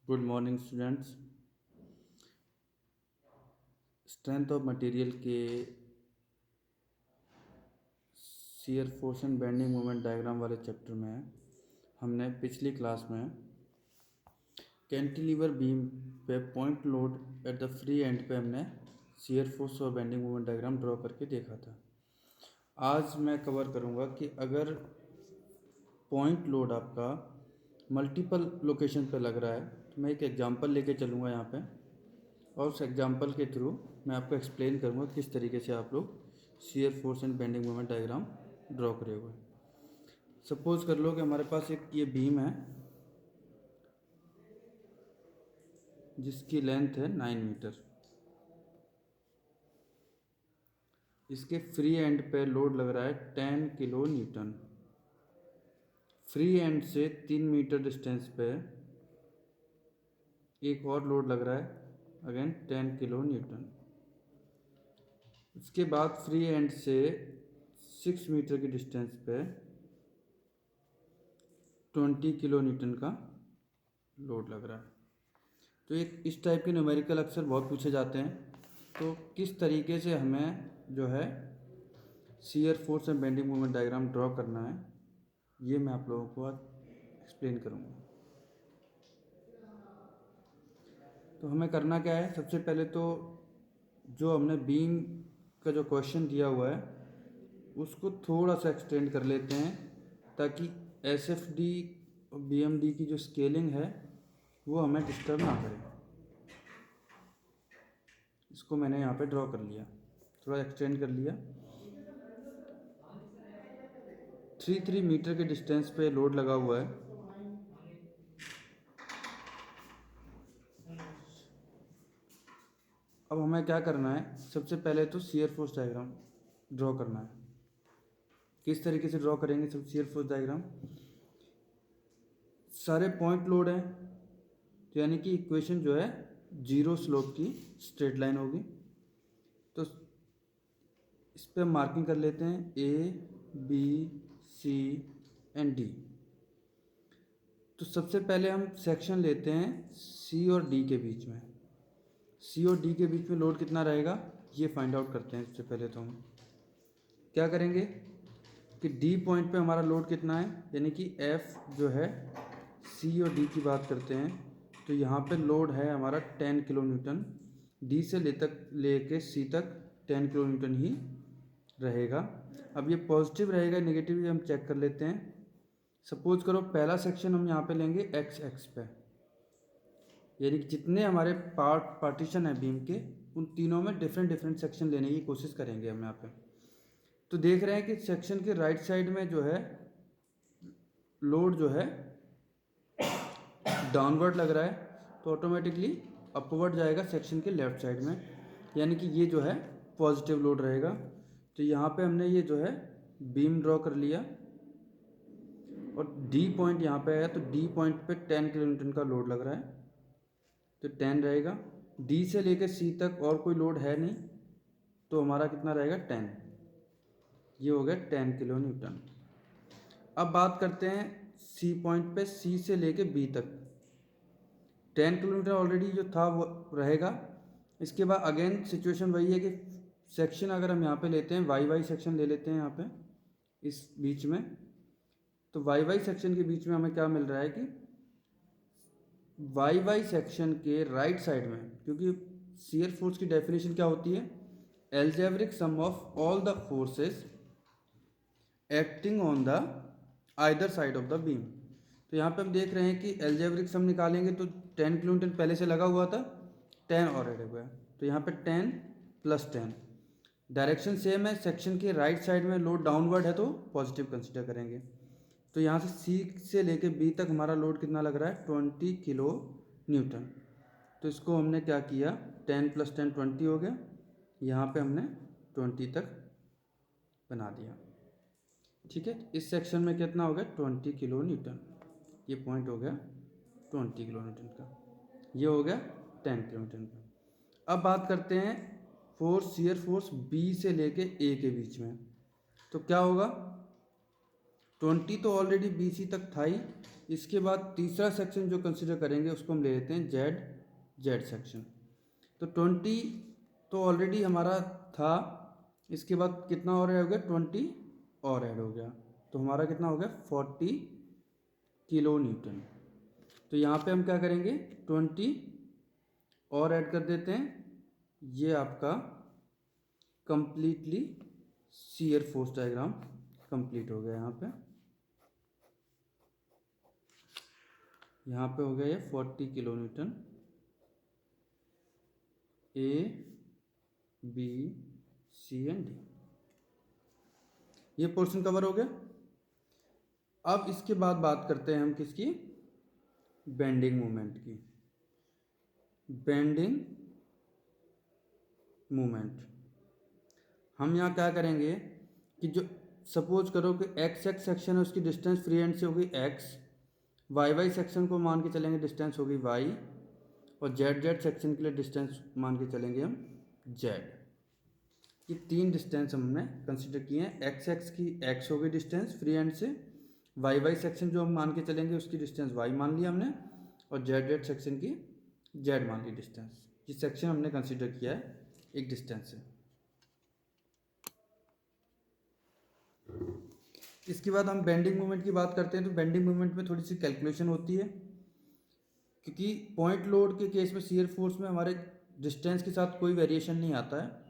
Good morning students. Strength of material के shear force and bending moment diagram वाले chapter में हमने पिछली क्लास में कैंटिलीवर बीम पे point load at the free end पे हमने शियर फोर्स और बेंडिंग मोमेंट डायग्राम ड्रॉ करके देखा था। आज मैं कवर करूँगा कि अगर पॉइंट लोड आपका मल्टीपल लोकेशन पे लग रहा है तो मैं एक एग्जांपल लेके चलूँगा यहाँ पे, और उस एग्जांपल के थ्रू मैं आपको एक्सप्लेन करूँगा किस तरीके से आप लोग shear force and bending moment diagram draw करोगे। सपोज कर लो कि हमारे पास एक ये बीम है जिसकी लेंथ है 9 मीटर। इसके फ्री एंड पे लोड लग रहा है 10 किलो न्यूटन। फ्री एंड से 3 मीटर डिस्टेंस पे एक और लोड लग रहा है अगेन 10 किलो न्यूटन। उसके बाद फ्री एंड से 6 मीटर की डिस्टेंस पे 20 किलो न्यूटन का लोड लग रहा है। तो एक इस टाइप के न्यूमेरिकल अक्सर बहुत पूछे जाते हैं। तो किस तरीके से हमें जो है shear force and bending moment diagram draw करना है, ये मैं आप लोगों को आज एक्सप्लेन करूँगा। तो हमें करना क्या है, सबसे पहले तो जो हमने बीम का जो क्वेश्चन दिया हुआ है उसको थोड़ा सा एक्सटेंड कर लेते हैं ताकि एस एफ डी और बी एम डी की जो स्केलिंग है वो हमें डिस्टर्ब ना करे। इसको मैंने यहाँ पे ड्रॉ कर लिया, थोड़ा एक्सटेंड कर लिया। 3 मीटर के डिस्टेंस पे लोड लगा हुआ है। अब हमें क्या करना है, सबसे पहले तो शियर फोर्स डायग्राम ड्रॉ करना है। किस तरीके से ड्रॉ करेंगे सब शियर फोर्स डायग्राम? सारे पॉइंट लोड हैं तो यानी कि इक्वेशन जो है जीरो स्लोप की स्ट्रेट लाइन होगी। तो इस पर मार्किंग कर लेते हैं A B C and D. तो सबसे पहले हम सेक्शन लेते हैं सी और डी के बीच में। सी और डी के बीच में लोड कितना रहेगा ये फाइंड आउट करते हैं। सबसे पहले तो हम क्या करेंगे कि डी पॉइंट पे हमारा लोड कितना है, यानी कि एफ जो है, सी और डी की बात करते हैं तो यहाँ पे लोड है हमारा 10 किलो न्यूटन। डी से लेके सी तक 10 किलो न्यूटन ही रहेगा। अब ये पॉजिटिव रहेगा नेगेटिव ये हम चेक कर लेते हैं। सपोज करो पहला सेक्शन हम यहाँ पे लेंगे एक्स एक्स पे, यानी कि जितने हमारे पार्टीशन है बीम के उन तीनों में डिफरेंट डिफरेंट सेक्शन लेने की कोशिश करेंगे हम यहाँ पे। तो देख रहे हैं कि सेक्शन के राइट साइड में जो है लोड जो है डाउनवर्ड लग रहा है, तो ऑटोमेटिकली अपवर्ड जाएगा सेक्शन के लेफ्ट साइड में, यानी कि ये जो है पॉजिटिव लोड रहेगा। तो यहाँ पे हमने ये जो है बीम ड्रॉ कर लिया और डी पॉइंट यहाँ पे है, तो डी पॉइंट पे 10 किलो न्यूटन का लोड लग रहा है तो 10 रहेगा। डी से लेकर सी तक और कोई लोड है नहीं तो हमारा कितना रहेगा 10। ये हो गया 10 किलो न्यूटन। अब बात करते हैं सी पॉइंट पे, सी से लेके बी तक 10 किलोमीटर ऑलरेडी जो था वो रहेगा। इसके बाद अगेन सिचुएशन वही है कि सेक्शन अगर हम यहाँ पे लेते हैं वाई वाई सेक्शन ले लेते हैं यहाँ पे इस बीच में, तो वाई वाई सेक्शन के बीच में हमें क्या मिल रहा है कि वाई वाई सेक्शन के राइट साइड में, क्योंकि शियर फोर्स की डेफिनेशन क्या होती है, algebraic sum of all the forces acting on the either side of the beam. तो यहाँ पे हम देख रहे हैं कि एल्जेब्रिक सम निकालेंगे तो 10 किलो न्यूटन पहले से लगा हुआ था, 10 और ऐड हुआ है, तो यहाँ पे 10 + 10। डायरेक्शन सेम है, सेक्शन के राइट साइड में लोड डाउनवर्ड है तो पॉजिटिव कंसिडर करेंगे। तो यहाँ से सी से लेके बी तक हमारा लोड कितना लग रहा है 20 किलो न्यूटन। तो इसको हमने क्या किया, 10 + 10 20 हो गया, यहाँ पे हमने 20 तक बना दिया। ठीक है, इस सेक्शन में कितना हो गया 20 किलो न्यूटन। ये पॉइंट हो गया 20 किलो न्यूटन का, ये हो गया 10 किलो न्यूटन का। अब बात करते हैं शियर फोर्स बी से लेके ए के बीच में। तो क्या होगा, 20 तो ऑलरेडी BC तक था ही। इसके बाद तीसरा सेक्शन जो कंसिडर करेंगे उसको हम ले लेते हैं जेड सेक्शन। तो 20 तो ऑलरेडी हमारा था, इसके बाद कितना और ऐड हो गया, 20 और ऐड हो गया, तो हमारा कितना हो गया 40 किलो न्यूटन। तो यहाँ पे हम क्या करेंगे, 20 और ऐड कर देते हैं। ये आपका completely shear force diagram complete हो गया। यहाँ पे हो गया ये 40 kilo Newton, A B C and D, ये पोर्शन कवर हो गया। अब इसके बाद बात करते हैं हम किसकी, बेंडिंग मोमेंट की। बेंडिंग मोमेंट हम यहाँ क्या करेंगे कि जो सपोज करो कि एक्स एक्स सेक्शन है उसकी डिस्टेंस फ्री हैंड से होगी x, वाई वाई सेक्शन को मान के चलेंगे डिस्टेंस होगी y, और जेड जेड सेक्शन के लिए डिस्टेंस मान के चलेंगे हम z। ये तीन डिस्टेंस हमने कंसिडर किए हैं। एक्स एक्स की x होगी डिस्टेंस फ्री हैंड से, वाई वाई सेक्शन जो हम मान के चलेंगे उसकी डिस्टेंस y मान लिया हमने, और जेड जेड सेक्शन की z मान ली डिस्टेंस। ये सेक्शन हमने कंसिडर किया है एक डिस्टेंस से। इसके बाद हम बेंडिंग मोमेंट की बात करते हैं। तो बेंडिंग मोमेंट में थोड़ी सी कैलकुलेशन होती है, क्योंकि पॉइंट लोड के केस में शियर फोर्स में हमारे डिस्टेंस के साथ कोई वेरिएशन नहीं आता है।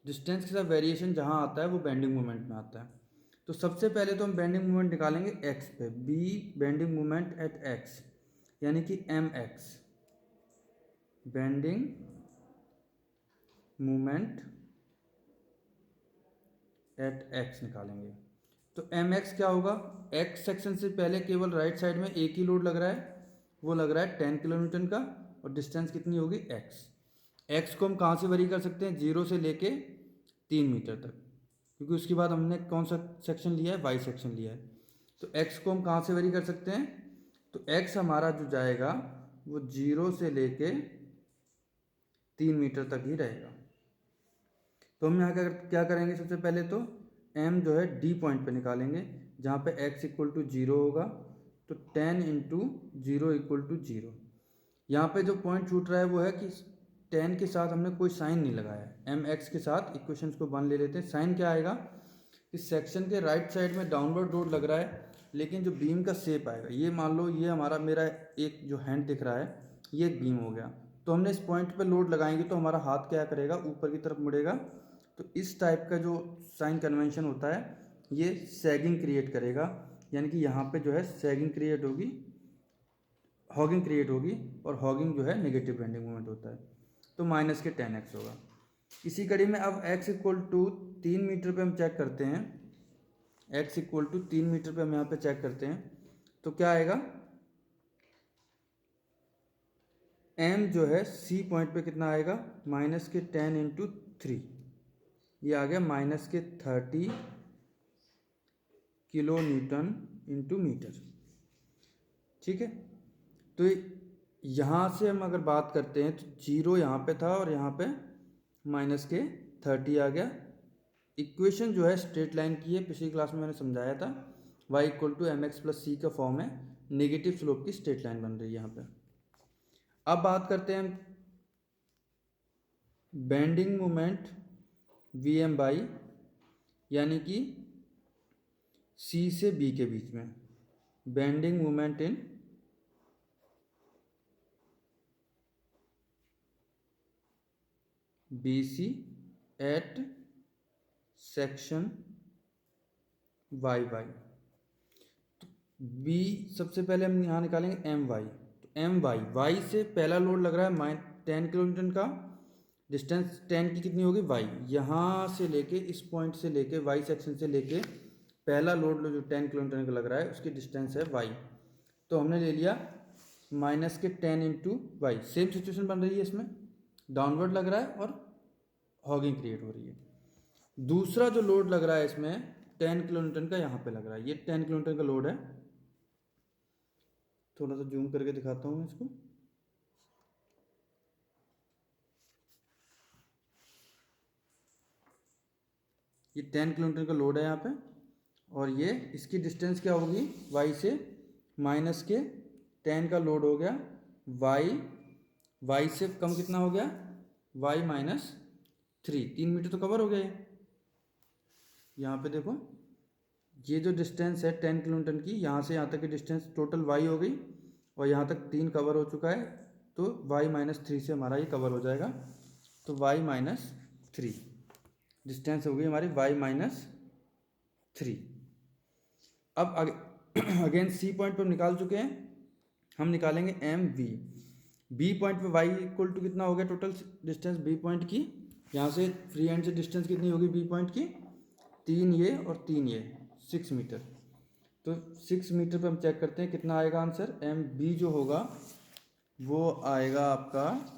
डिस्टेंस के साथ वेरिएशन जहाँ आता है वो बेंडिंग मोमेंट में आता है। तो सबसे पहले तो हम बेंडिंग मोमेंट निकालेंगे एक्स पे, B bending moment at X, यानी कि M X, bending moment at X निकालेंगे। तो एम एक्स क्या होगा, एक्स सेक्शन से पहले केवल राइट साइड में एक ही लोड लग रहा है, वो लग रहा है 10 किलो न्यूटन का, और डिस्टेंस कितनी होगी एक्स। एक्स को हम कहाँ से वरी कर सकते हैं, 0 से लेके 3 मीटर तक, क्योंकि उसके बाद हमने कौन सा सेक्शन लिया है, वाई सेक्शन लिया है। तो एक्स को हम कहाँ से वरी कर सकते हैं, तो एक्स हमारा जो जाएगा वो 0 से लेके 3 मीटर तक ही रहेगा। तो हम यहाँ क्या करेंगे, सबसे पहले तो m जो है D पॉइंट पे निकालेंगे, जहाँ पे x इक्वल टू 0 होगा। तो 10 इंटू 0 इक्वल टू 0। यहाँ पे जो पॉइंट छूट रहा है वो है कि 10 के साथ हमने कोई साइन नहीं लगाया है, mx के साथ इक्वेशंस को 1 ले लेते हैं। साइन क्या आएगा, इस सेक्शन के राइट साइड में डाउनवर्ड लोड लग रहा है, लेकिन जो बीम का शेप आएगा, ये मान लो ये हमारा मेरा एक जो हैंड दिख रहा है ये एक बीम हो गया, तो हमने इस पॉइंट पे लोड लगाएंगे तो हमारा हाथ क्या करेगा, ऊपर की तरफ मुड़ेगा। तो इस टाइप का जो साइन कन्वेंशन होता है ये सैगिंग क्रिएट करेगा, यानी कि यहाँ पे जो है सैगिंग क्रिएट होगी, हॉगिंग क्रिएट होगी, और हॉगिंग जो है नेगेटिव बेंडिंग मोमेंट होता है। तो माइनस के 10x होगा। इसी कड़ी में अब x इक्वल टू 3 मीटर पे हम चेक करते हैं, x इक्वल टू 3 मीटर पे हम यहाँ पे चेक करते हैं, तो क्या आएगा, m जो है c पॉइंट पे कितना आएगा, माइनस के 10 इंटू 3, ये आ गया माइनस के 30 किलो न्यूटन इंटू मीटर। ठीक है, तो यहाँ से हम अगर बात करते हैं तो 0 यहाँ पे था और यहाँ पे माइनस के 30 आ गया। इक्वेशन जो है स्ट्रेट लाइन की है, पिछली क्लास में मैंने समझाया था, y equal to M X plus C का फॉर्म है, नेगेटिव स्लोप की स्ट्रेट लाइन बन रही है यहाँ पे। अब बात करते हैं bending moment V M by, यानी कि C से B के बीच में, bending moment in BC at section Y Y. तो B सबसे पहले हम यहाँ निकालेंगे एम वाई। तो एम वाई, वाई से पहला लोड लग रहा है 10 किलो न्यूटन का, डिस्टेंस 10 की कितनी होगी वाई, यहाँ से लेके इस पॉइंट से लेके वाई सेक्शन से लेके पहला लोड जो 10 किलो न्यूटन का लग रहा है उसकी डिस्टेंस है वाई। तो हमने ले लिया माइनस के 10 इंटू वाई। सेम सिचुएशन बन रही है इसमें, डाउनवर्ड लग रहा है और हॉगिंग क्रिएट हो रही है। दूसरा जो लोड लग रहा है इसमें 10 किलो न्यूटन का यहाँ पे लग रहा है, ये 10 किलो न्यूटन का लोड है। थोड़ा सा जूम करके दिखाता हूँ इसको। ये 10 किलो न्यूटन का लोड है यहाँ पे, और ये इसकी डिस्टेंस क्या होगी y से, माइनस के 10 का लोड हो गया y से कम कितना हो गया, y माइनस 3, 3 मीटर तो कवर हो गया ये। यहाँ पे देखो ये जो डिस्टेंस है 10 किलोमीटर की, यहाँ से यहाँ तक की डिस्टेंस टोटल y हो गई, और यहाँ तक 3 कवर हो चुका है, तो y माइनस 3 से हमारा ये कवर हो जाएगा। तो y माइनस 3 डिस्टेंस हो गई हमारी y माइनस 3। अब अगेन सी पॉइंट पर निकाल चुके हैं, हम निकालेंगे एम वी। बी पॉइंट पे y इक्वल टू कितना हो गया टोटल डिस्टेंस बी पॉइंट की, यहाँ से फ्री हैंड से डिस्टेंस कितनी होगी बी पॉइंट की, 3 ये और 3 ये, 6 मीटर। तो 6 मीटर पे हम चेक करते हैं कितना आएगा आंसर। एम बी जो होगा वो आएगा आपका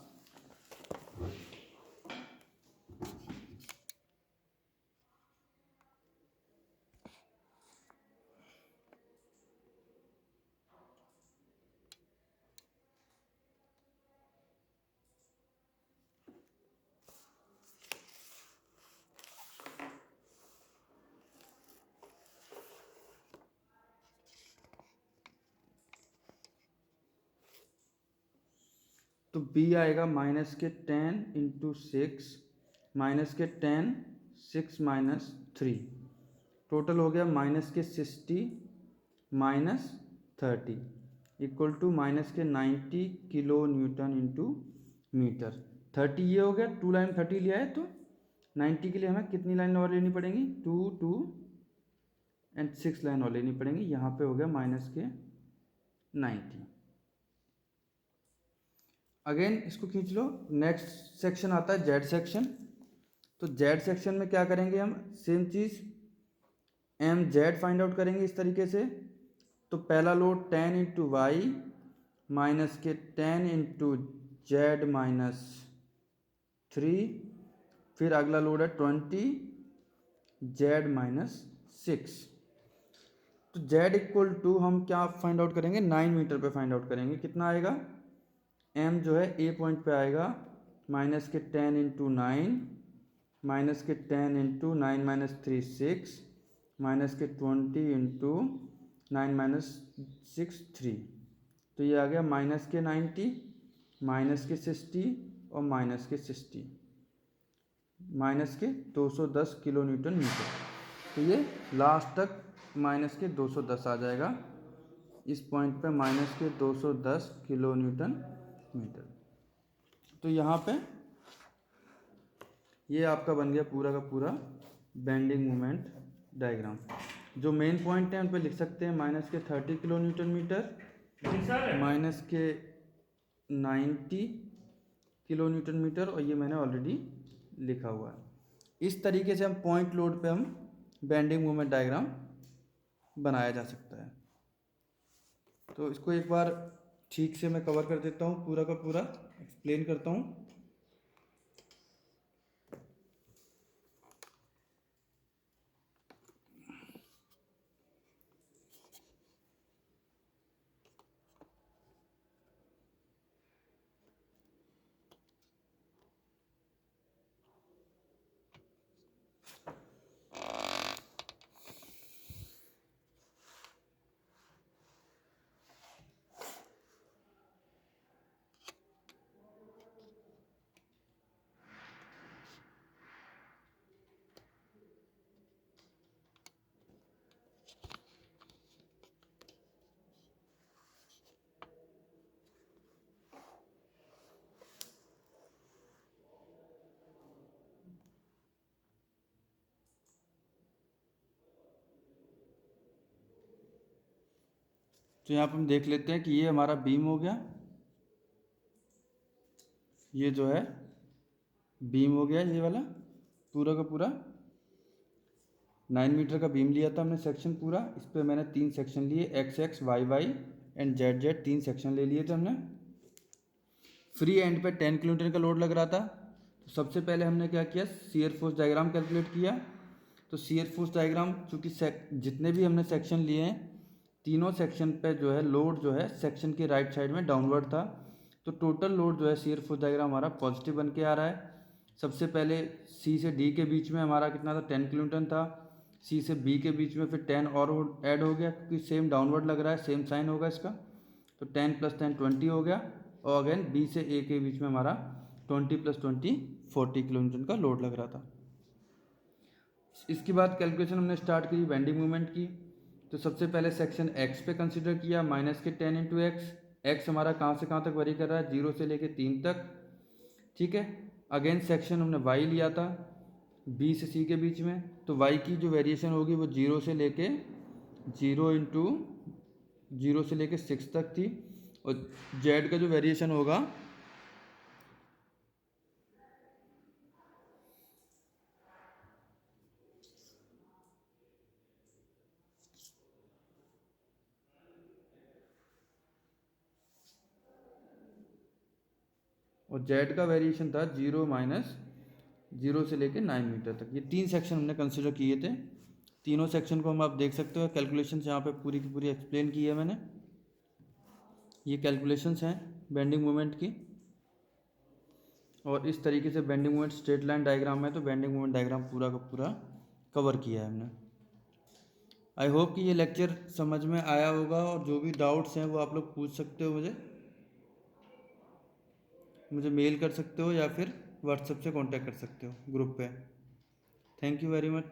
तो b आएगा माइनस के 10 इंटू 6 माइनस के 10, 6 माइनस 3, टोटल हो गया माइनस के 60 माइनस 30 इक्वल टू माइनस के 90 किलो न्यूटन इंटू मीटर। 30 ये हो गया, 2 लाइन 30 लिया है, तो 90 के लिए हमें कितनी लाइन और लेनी पड़ेंगी, 2 2 एंड 6 लाइन और लेनी पड़ेंगी। यहाँ पे हो गया माइनस के 90। अगेन इसको खींच लो। नेक्स्ट सेक्शन आता है जेड सेक्शन। तो जेड सेक्शन में क्या करेंगे हम, सेम चीज़ एम जेड फाइंड आउट करेंगे इस तरीके से। तो पहला लोड 10 इंटू वाई माइनस के 10 इंटू जेड माइनस 3, फिर अगला लोड है 20 जेड माइनस 6। तो जेड इक्वल टू हम क्या फाइंड आउट करेंगे, 9 मीटर पे फाइंड आउट करेंगे। कितना आएगा, एम जो है ए पॉइंट पे आएगा माइनस के 10 इंटू 9 माइनस के 10 इंटू 9 माइनस 3 6 माइनस के 20 इंटू 9 माइनस 6 3। तो ये आ गया माइनस के 90 माइनस के 60 और माइनस के 60, माइनस के 210 किलो न्यूटन मीटर। तो ये लास्ट तक माइनस के 210 आ जाएगा इस पॉइंट पे, माइनस के 210 किलो न्यूटन मीटर। तो यहाँ पे ये आपका बन गया पूरा का पूरा बेंडिंग मोमेंट डायग्राम। जो मेन पॉइंट है उन पे लिख सकते हैं माइनस के 30 किलो न्यूटन मीटर, माइनस के 90 किलो न्यूटन मीटर, और ये मैंने ऑलरेडी लिखा हुआ है। इस तरीके से हम पॉइंट लोड पे हम बेंडिंग मोमेंट डायग्राम बनाया जा सकता है। तो इसको एक बार ठीक से मैं कवर कर देता हूँ, पूरा का पूरा एक्सप्लेन करता हूँ। तो यहाँ पर हम देख लेते हैं कि ये हमारा बीम हो गया, ये जो है बीम हो गया, ये वाला पूरा का पूरा 9 मीटर का बीम लिया था हमने सेक्शन पूरा। इस पर मैंने 3 सेक्शन लिए, X X Y Y and Z Z, 3 section ले लिए थे हमने। फ्री एंड पे 10 किलोमीटर का लोड लग रहा था। तो सबसे पहले हमने क्या किया, शियर फोर्स डायग्राम कैलकुलेट किया। तो शियर फोर्स डायग्राम, चूँकि जितने भी हमने सेक्शन लिए हैं तीनों सेक्शन पे जो है लोड जो है सेक्शन के राइट साइड में डाउनवर्ड था। तो टोटल लोड जो है शियर फोर्स डायग्राम हमारा पॉजिटिव बन के आ रहा है। सबसे पहले सी से डी के बीच में हमारा कितना था, 10 किलोन्यूटन था। सी से बी के बीच में फिर 10 और ऐड हो गया क्योंकि सेम डाउनवर्ड लग रहा है, सेम साइन होगा इसका, तो 10 + 10 20 हो गया। और अगेन बी से ए के बीच में हमारा 20 + 20 40 किलोमीटर का लोड लग रहा था। इसके बाद कैलकुलेशन हमने स्टार्ट की बेंडिंग मोमेंट की। तो सबसे पहले सेक्शन एक्स पे कंसिडर किया, -10 × एक्स। एक्स हमारा कहाँ से कहाँ तक वरी कर रहा है, 0 से लेके 3 तक, ठीक है। अगेन सेक्शन हमने वाई लिया था बी से सी के बीच में, तो वाई की जो वेरिएशन होगी वो 0 से लेके 6 तक थी। और जेड का जो वेरिएशन होगा और जेड का वेरिएशन था 0 से लेके 9 मीटर तक। ये 3 सेक्शन हमने कंसिडर किए थे। तीनों सेक्शन को हम आप देख सकते हो, कैलकुलेशंस यहाँ पे पूरी की पूरी एक्सप्लेन की है मैंने। ये कैलकुलेशंस हैं बेंडिंग मोमेंट की, और इस तरीके से bending moment straight line diagram है, तो बेंडिंग मोमेंट डायग्राम पूरा का पूरा कवर किया है हमने। आई होप कि ये लेक्चर समझ में आया होगा, और जो भी डाउट्स हैं वो आप लोग पूछ सकते हो, मुझे मेल कर सकते हो या फिर व्हाट्सएप से कांटेक्ट कर सकते हो ग्रुप पे। Thank you very much.